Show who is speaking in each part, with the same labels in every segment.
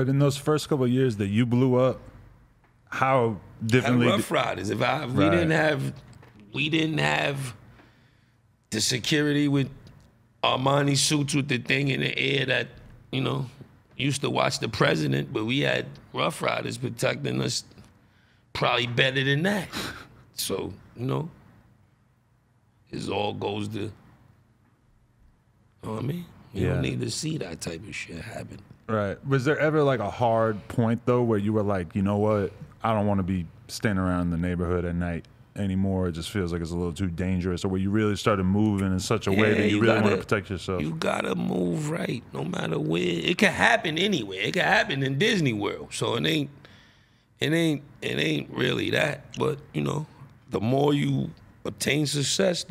Speaker 1: But in those first couple of years that you blew up, how differently?
Speaker 2: Rough Riders. We didn't have the security with Armani suits with the thing in the air that, you know, used to watch the president, but we had Rough Riders protecting us probably better than that. So, you know, it all goes to, you know what I mean? You don't need to see that type of shit happen.
Speaker 1: Right. Was there ever like a hard point though where you were like, you know what, I don't want to be standing around in the neighborhood at night anymore? It just feels like it's a little too dangerous, or where you really started moving in such a way that you really want to protect yourself? You
Speaker 2: gotta move right, no matter where. It can happen anywhere. It can happen in Disney World. So it ain't really that. But you know, the more you obtain success,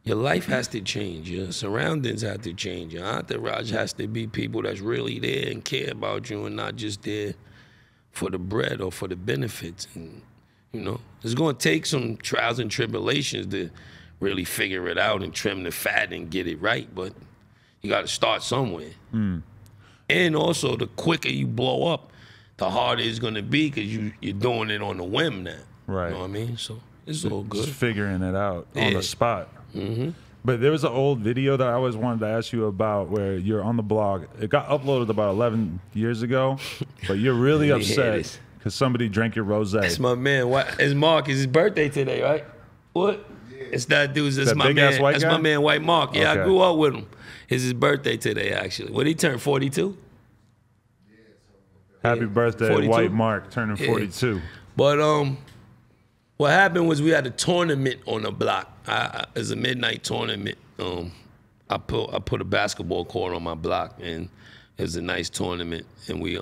Speaker 2: your life has to change. Your surroundings have to change. Your entourage has to be people that's really there and care about you and not just there for the bread or for the benefits. And, you know, it's going to take some trials and tribulations to really figure it out and trim the fat and get it right. But you got to start somewhere. And also, the quicker you blow up, the harder it's going to be because you're doing it on a whim now.
Speaker 1: Right.
Speaker 2: You know what I mean? So it's all good.
Speaker 1: Just figuring it out on the spot. But there was an old video that I always wanted to ask you about where you're on the blog. It got uploaded about 11 years ago, but you're really upset because somebody drank your rosé.
Speaker 2: That's my man. It's Mark. It's his birthday today, right? What? Yeah. It's that dude's. That's my man. That's my man, White Mark. Yeah, okay. I grew up with him. It's his birthday today, actually. What, he turned 42?
Speaker 1: Happy birthday, 42? White Mark, turning 42.
Speaker 2: But what happened was we had a tournament on the block. It was a midnight tournament. I put a basketball court on my block, and it was a nice tournament. And we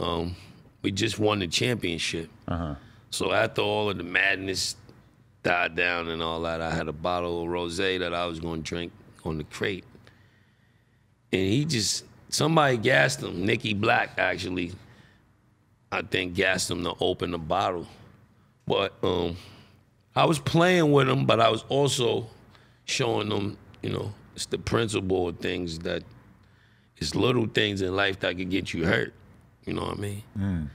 Speaker 2: just won the championship. So after all of the madness died down and all that, I had a bottle of rosé that I was going to drink on the crate. And somebody gassed him. Nicky Black, actually, I think gassed him to open the bottle. But I was playing with him, but I was also showing them, you know, it's the principle of things that, it's little things in life that could get you hurt. You know what I mean?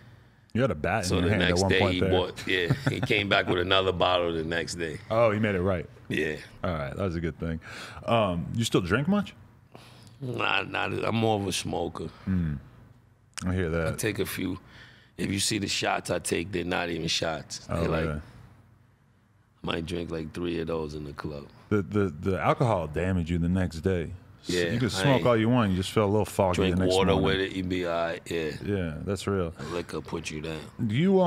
Speaker 1: You had a bat in your hand
Speaker 2: at one point. So the next day he came back with another bottle the next day.
Speaker 1: Oh, he made it right.
Speaker 2: Yeah.
Speaker 1: All right, that was a good thing. You still drink much?
Speaker 2: Nah, I'm more of a smoker.
Speaker 1: I hear that.
Speaker 2: I take a few. If you see the shots I take, they're not even shots. They're I might drink like 3 of those in the club.
Speaker 1: The alcohol damage you the next day.
Speaker 2: Yeah,
Speaker 1: you can smoke all you want. You just feel a little foggy the next morning.
Speaker 2: Drink water with it, you be all right. Yeah.
Speaker 1: Yeah, that's real.
Speaker 2: Liquor put you down.
Speaker 1: Do you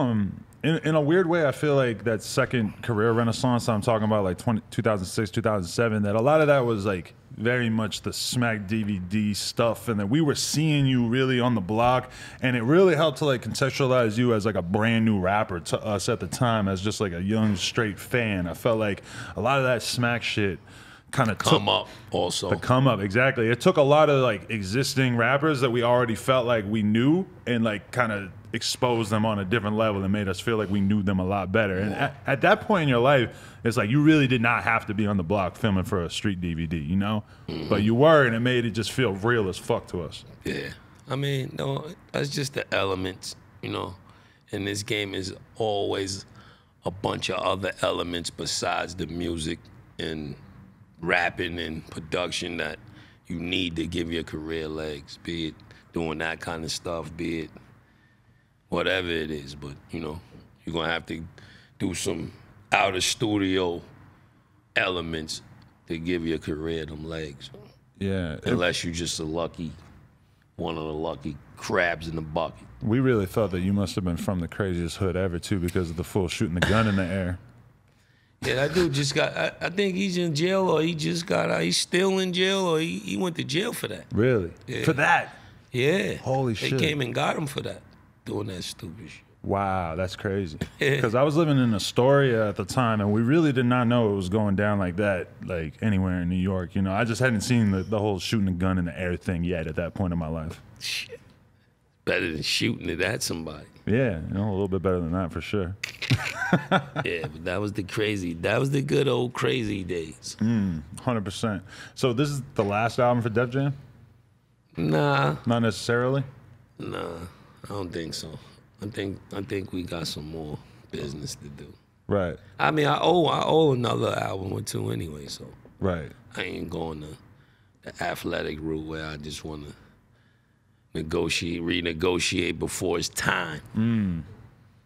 Speaker 1: in a weird way, I feel like that second career renaissance I'm talking about, like 2006, 2007, that a lot of that was like very much the Smack DVD stuff, and that we were seeing you really on the block, and it really helped to like contextualize you as like a brand new rapper to us at the time as just like a young straight fan. I felt like a lot of that Smack shit kind of
Speaker 2: come up also.
Speaker 1: The come up, exactly. It took a lot of like existing rappers that we already felt like we knew and like kind of exposed them on a different level and made us feel like we knew them a lot better. And at that point in your life, it's like you really did not have to be on the block filming for a street DVD, you know? But you were, and it made it just feel real as fuck to us.
Speaker 2: Yeah. I mean, no, that's just the elements, you know? And this game is always a bunch of other elements besides the music and rapping and production that you need to give your career legs, be it doing that kind of stuff, be it whatever it is. But, you know, you're going to have to do some out-of-studio elements to give your career them legs.
Speaker 1: Yeah.
Speaker 2: Unless you're just one of the lucky crabs in the bucket.
Speaker 1: We really thought that you must have been from the craziest hood ever, too, because of the full shooting the gun in the air.
Speaker 2: Yeah, that dude just got, I think he's in jail, or he just got out, he's still in jail, or he went to jail for that.
Speaker 1: Really?
Speaker 2: Yeah.
Speaker 1: For that?
Speaker 2: Yeah.
Speaker 1: Holy shit.
Speaker 2: They came and got him for that, doing that stupid shit.
Speaker 1: Wow, that's crazy. Because I was living in Astoria at the time, and we really did not know it was going down like that, like anywhere in New York. You know, I just hadn't seen the whole shooting a gun in the air thing yet at that point in my life.
Speaker 2: Shit. Better than shooting it at somebody.
Speaker 1: Yeah, you know, a little bit better than that for sure.
Speaker 2: Yeah, but that was the good old crazy days.
Speaker 1: 100%. So this is the last album for Def Jam?
Speaker 2: Nah.
Speaker 1: Not necessarily?
Speaker 2: Nah. I don't think so. I think we got some more business to do.
Speaker 1: Right.
Speaker 2: I mean, I owe another album or two anyway, so
Speaker 1: Right.
Speaker 2: I ain't going the athletic route where I just want to renegotiate before it's time.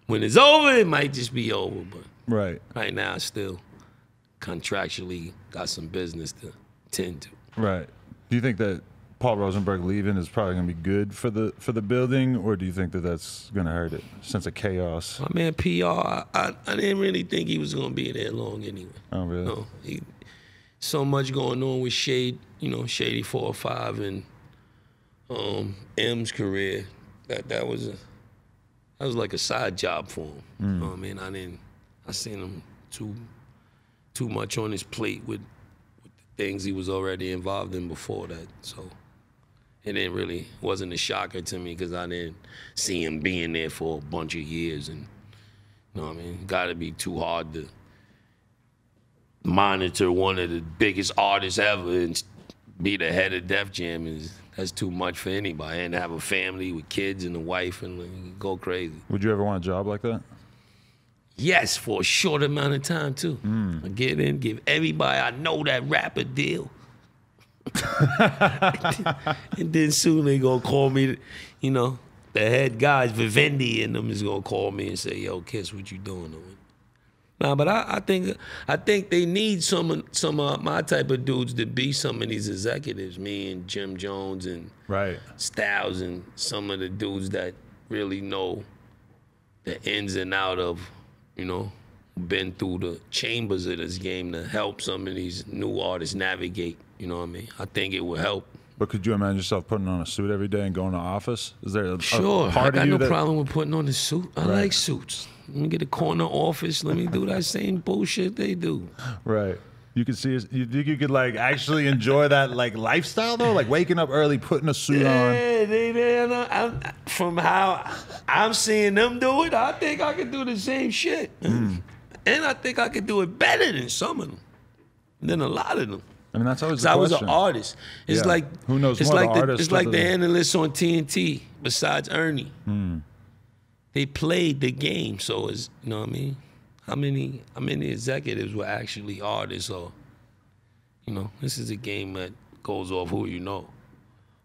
Speaker 2: When it's over, it might just be over, but
Speaker 1: Right.
Speaker 2: right now I still contractually got some business to tend to.
Speaker 1: Right. Do you think that Paul Rosenberg leaving is probably going to be good for the building, or do you think that that's going to hurt it? Sense of chaos.
Speaker 2: My man PR, I didn't really think he was going to be there long anyway.
Speaker 1: Oh, really?
Speaker 2: No, so much going on with Shady 405 and M's career. That was like a side job for him. You know what I mean? I seen him too much on his plate with the things he was already involved in before that. So it wasn't a shocker to me because I didn't see him being there for a bunch of years. And you know what I mean? Got to be too hard to monitor one of the biggest artists ever and be the head of Def Jam. That's too much for anybody. And have a family with kids and a wife and like, go crazy.
Speaker 1: Would you ever want a job like that?
Speaker 2: Yes, for a short amount of time too. I get in, give everybody I know that rapper deal. And then soon they gonna call me, the head guys, Vivendi and them is gonna call me and say, yo, Kiss, what you doing? Nah, but I think they need some of my type of dudes to be some of these executives, me and Jim Jones and
Speaker 1: Right.
Speaker 2: Styles and some of the dudes that really know the ins and out of, been through the chambers of this game to help some of these new artists navigate, you know what I mean? I think it would help.
Speaker 1: But could you imagine yourself putting on a suit every day and going to office? Is there a
Speaker 2: Sure,
Speaker 1: part
Speaker 2: I
Speaker 1: of
Speaker 2: got
Speaker 1: you
Speaker 2: no problem with putting on a suit. I like suits. Let me get a corner office. Let me do that same bullshit they do.
Speaker 1: Right. You could see. You think you could like actually enjoy that like lifestyle though, like waking up early, putting a suit on.
Speaker 2: Yeah, from how I'm seeing them do it, I think I could do the same shit, and I think I could do it better than some of them, than a lot of them.
Speaker 1: I mean, that's always the
Speaker 2: I was
Speaker 1: question.
Speaker 2: an artist. It's like
Speaker 1: who knows
Speaker 2: it's
Speaker 1: more,
Speaker 2: like
Speaker 1: the artist
Speaker 2: it's like
Speaker 1: or
Speaker 2: the
Speaker 1: the-
Speaker 2: analysts on TNT. Besides Ernie, they played the game. So it's you know what I mean. How many executives were actually artists or, this is a game that goes off who you know.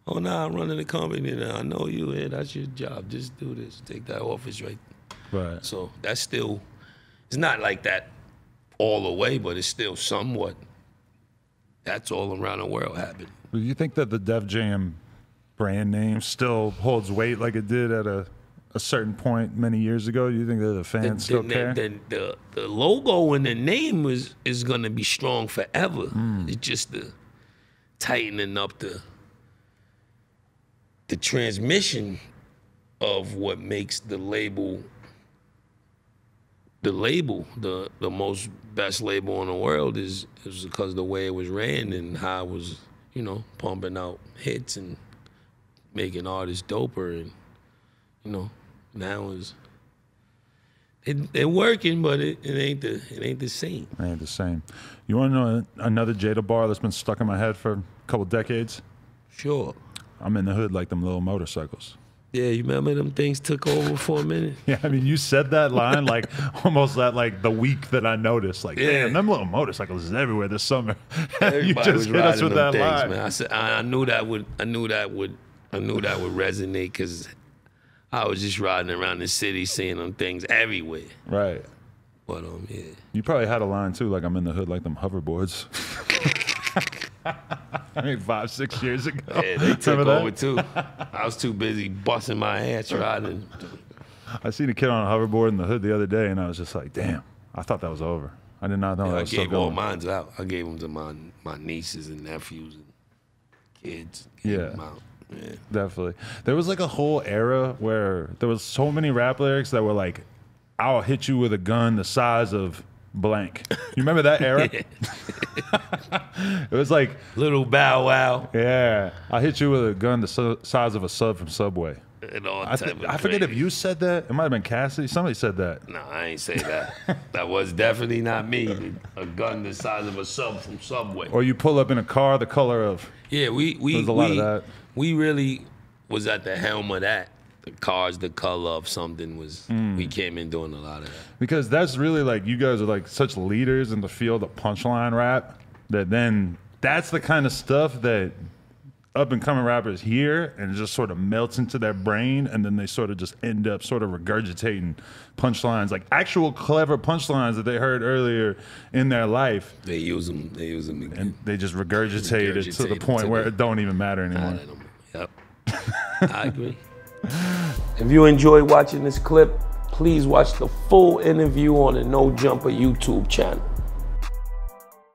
Speaker 2: Oh, nah, I'm running the company now. I know you, and that's your job. Just do this. Take that office right.
Speaker 1: Right.
Speaker 2: So that's still, it's not like that all the way, but it's still somewhat. That's all around the world happening.
Speaker 1: Do you think that the Def Jam brand name still holds weight like it did at a certain point many years ago? Do you think that the fans still care?
Speaker 2: The logo and the name is going to be strong forever. It's just the tightening up the transmission of what makes the label the most best label in the world is because of the way it was ran and how it was, pumping out hits and making artists doper and, now they're working, but it ain't the same.
Speaker 1: It ain't the same. You want to know another Jada bar that's been stuck in my head for a couple decades?
Speaker 2: Sure.
Speaker 1: I'm in the hood like them little motorcycles.
Speaker 2: Yeah, you remember them things took over for a minute?
Speaker 1: Yeah, I mean, you said that line like almost that like the week that I noticed. Like, damn, them little motorcycles is everywhere this summer. You just hit us with that line.
Speaker 2: Man. I said I knew that would resonate because I was just riding around the city seeing them things everywhere.
Speaker 1: Right.
Speaker 2: But yeah.
Speaker 1: You probably had a line too, like I'm in the hood like them hoverboards. I mean, 5-6 years ago.
Speaker 2: Yeah, they took over too. I was too busy busting my ass riding.
Speaker 1: I seen a kid on a hoverboard in the hood the other day, and I was just like, damn, I thought that was over. I did not know that was still
Speaker 2: I gave all
Speaker 1: going.
Speaker 2: mine out. I gave them to my nieces and nephews and kids.
Speaker 1: Yeah.
Speaker 2: Yeah.
Speaker 1: Definitely. There was like a whole era where there was so many rap lyrics that were like, I'll hit you with a gun the size of blank. You remember that era? It was like
Speaker 2: Little Bow Wow.
Speaker 1: Yeah, I'll hit you with a gun the size of a sub from Subway.
Speaker 2: And all
Speaker 1: I forget if you said that. It might have been Cassidy. Somebody said that.
Speaker 2: No, I ain't say that. That was definitely not me. A gun the size of a sub from Subway.
Speaker 1: Or you pull up in a car the color of.
Speaker 2: Yeah,
Speaker 1: There's a lot of that.
Speaker 2: We really was at the helm of that. cars, the color of something was, we came in doing a lot of that.
Speaker 1: Because that's really like, you guys are like such leaders in the field of punchline rap that then that's the kind of stuff that up and coming rappers hear and it just sort of melts into their brain, and then they sort of just end up sort of regurgitating punchlines, like actual clever punchlines that they heard earlier in their life.
Speaker 2: They use them again.
Speaker 1: And they just regurgitate it to the point where it don't even matter anymore.
Speaker 2: Yep. I agree. If you enjoyed watching this clip, please watch the full interview on the No Jumper YouTube channel.